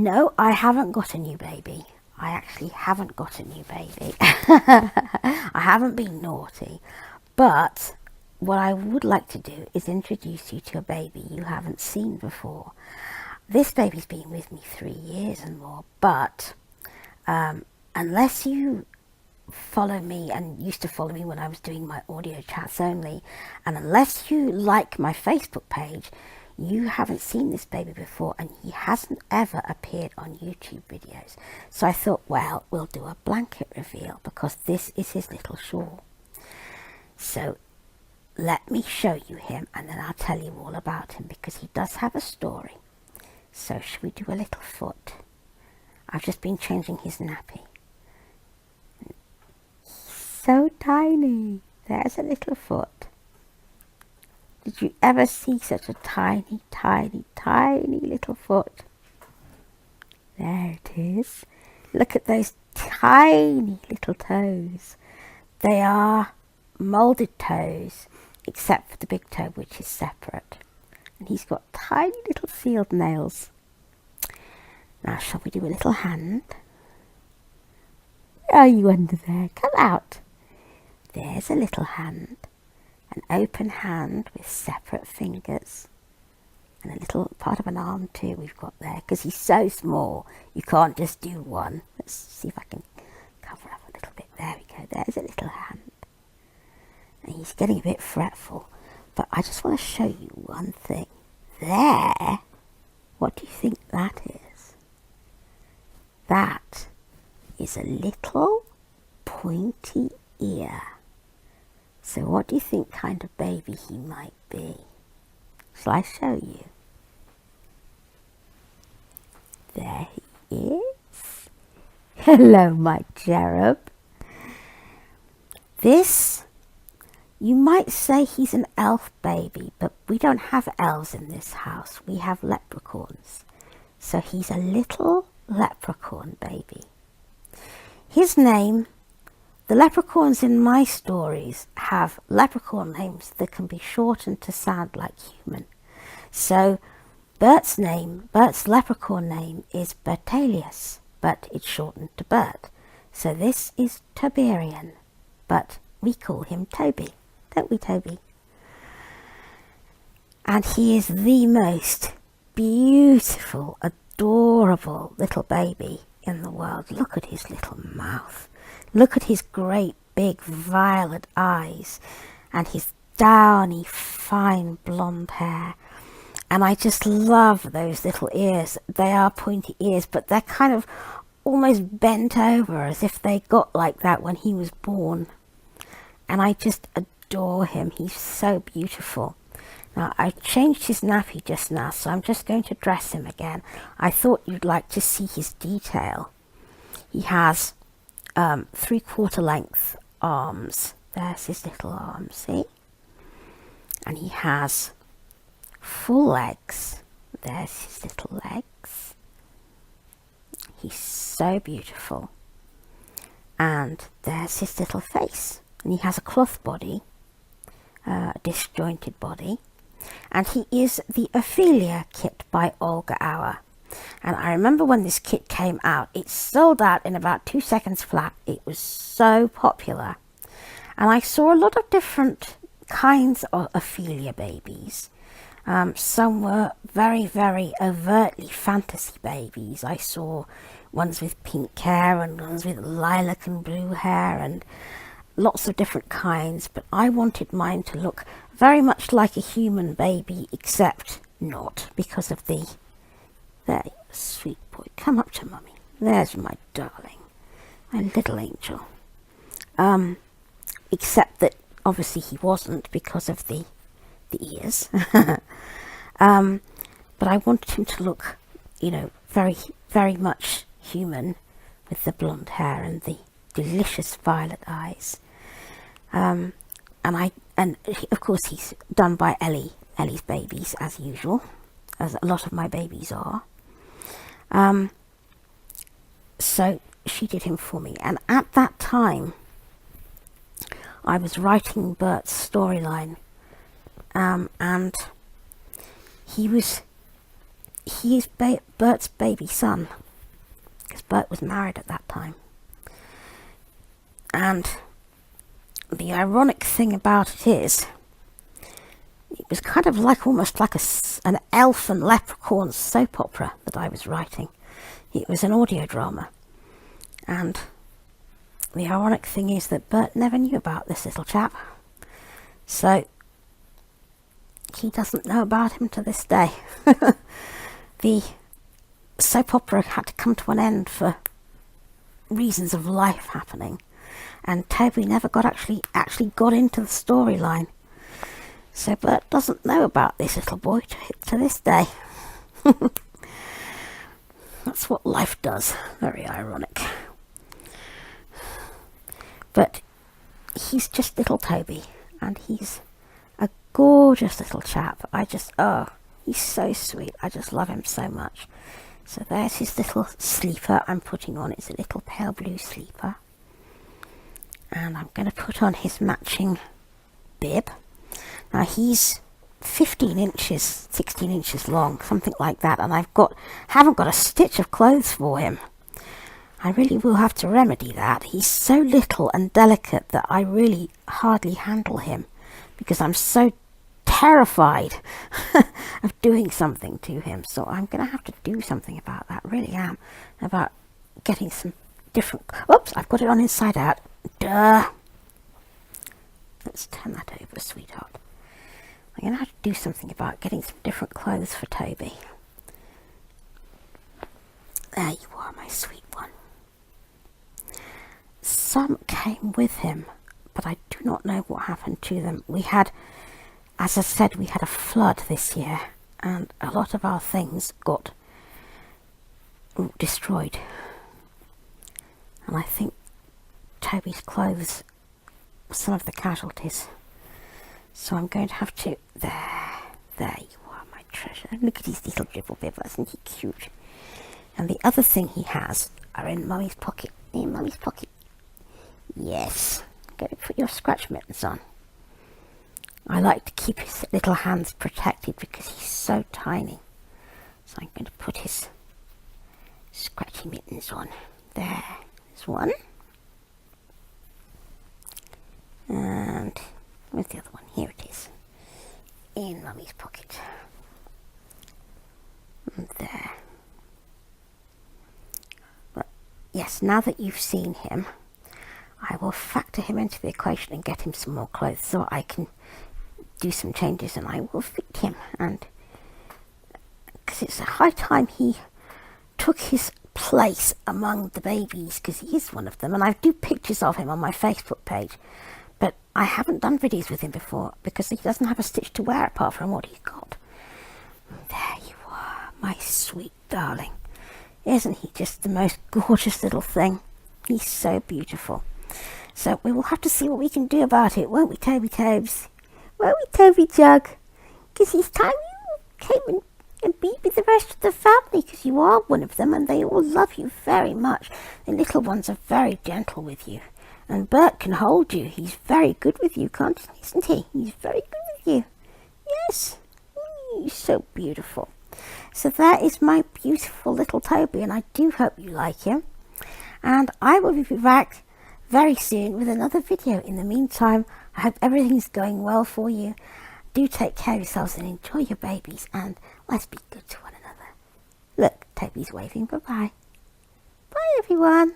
No, I haven't got a new baby. I actually haven't got a new baby. I haven't been naughty. But what I would like to do is introduce you to a baby you haven't seen before. This baby's been with me 3 years and more, but unless you follow me and used to follow me when I was doing my audio chats only, and unless you like my Facebook page, you haven't seen this baby before, and he hasn't ever appeared on YouTube videos. So I thought, well, we'll do a blanket reveal because this is his little shawl. So let me show you him and then I'll tell you all about him because he does have a story. So should we do a little foot? I've just been changing his nappy. So tiny. There's a little foot. Did you ever see such a tiny, tiny, tiny little foot? There it is. Look at those tiny little toes. They are moulded toes, except for the big toe, which is separate. And he's got tiny little sealed nails. Now, shall we do a little hand? Where are you under there? Come out. There's a little hand. An open hand with separate fingers. And a little part of an arm too we've got there, because he's so small, you can't just do one. Let's see if I can cover up a little bit. There we go. There's a little hand. And he's getting a bit fretful. But I just want to show you one thing. There. What do you think that is? That is a little pointy ear. So what do you think kind of baby he might be? Shall I show you? There he is. Hello, my cherub. This, you might say he's an elf baby, but we don't have elves in this house. We have leprechauns. So he's a little leprechaun baby. His name, the leprechauns in my stories have leprechaun names that can be shortened to sound like human. So Bert's leprechaun name is Bertalius, but it's shortened to Bert. So this is Toberian, but we call him Toby, don't we, Toby? And he is the most beautiful, adorable little baby in the world. Look at his little mouth. Look at his great big violet eyes and his downy fine blonde hair. And I just love those little ears. They are pointy ears, but they're kind of almost bent over as if they got like that when he was born. And I just adore him. He's so beautiful. Now, I changed his nappy just now, so I'm just going to dress him again. I thought you'd like to see his detail. He has 3/4 length arms. There's his little arms, see? And he has full legs. There's his little legs. He's so beautiful. And there's his little face. And he has a cloth body, a disjointed body. And he is the Ofelia kit by Olga Auer. And I remember when this kit came out, it sold out in about 2 seconds flat. It was so popular. And I saw a lot of different kinds of Ofelia babies. Some were very, very overtly fantasy babies. I saw ones with pink hair and ones with lilac and blue hair and lots of different kinds. But I wanted mine to look very much like a human baby, except not, because of the... There, you sweet boy, come up to mummy. There's my darling, my little angel. Except that obviously he wasn't because of the ears. But I wanted him to look, very, very much human with the blonde hair and the delicious violet eyes. And of course he's done by Ellie's babies as usual, as a lot of my babies are. So she did him for me, and at that time I was writing Bert's storyline, and he is Bert's baby son, because Bert was married at that time. And the ironic thing about it is, it was kind of like almost like an elf and leprechaun soap opera that I was writing. It was an audio drama. And the ironic thing is that Bert never knew about this little chap. So he doesn't know about him to this day. The soap opera had to come to an end for reasons of life happening. And Toby never actually got into the storyline. So Bert doesn't know about this little boy to this day. That's what life does. Very ironic. But he's just little Toby, and he's a gorgeous little chap. He's so sweet. I just love him so much. So there's his little sleeper I'm putting on. It's a little pale blue sleeper. And I'm going to put on his matching bib. Now he's 16 inches long, something like that, and haven't got a stitch of clothes for him. I really will have to remedy that. He's so little and delicate that I really hardly handle him, because I'm so terrified of doing something to him. So I'm going to have to do something about that, really am, about getting some different... Oops, I've got it on inside out. Duh. Let's turn that over, sweetheart. I'm going to have to do something about getting some different clothes for Toby. There you are, my sweet one. Some came with him, but I do not know what happened to them. We had, as I said, we had a flood this year, and a lot of our things got destroyed. And I think Toby's clothes were some of the casualties. So I'm going to have to... There you are, my treasure. Look at his little dribble bib, isn't he cute? And the other thing he has are in Mummy's pocket. In Mummy's pocket. Yes. Go put your scratch mittens on. I like to keep his little hands protected because he's so tiny. So I'm going to put his scratchy mittens on. There's one. And where's the other one? Here it is. In Mummy's pocket. And there. But yes, now that you've seen him, I will factor him into the equation and get him some more clothes so I can do some changes, and I will fit him. And because it's a high time he took his place among the babies, because he is one of them, and I do pictures of him on my Facebook page, but I haven't done videos with him before because he doesn't have a stitch to wear apart from what he's got. There you are, my sweet darling. Isn't he just the most gorgeous little thing? He's so beautiful. So we will have to see what we can do about it, won't we, Toby Tobes? Won't we, Toby Jug? Because it's time you came and be with the rest of the family, because you are one of them and they all love you very much. The little ones are very gentle with you. And Bert can hold you. He's very good with you, isn't he? He's very good with you. Yes. He's so beautiful. So that is my beautiful little Toby, and I do hope you like him. And I will be back very soon with another video. In the meantime, I hope everything's going well for you. Do take care of yourselves and enjoy your babies, and let's be good to one another. Look, Toby's waving. Bye-bye. Bye, everyone.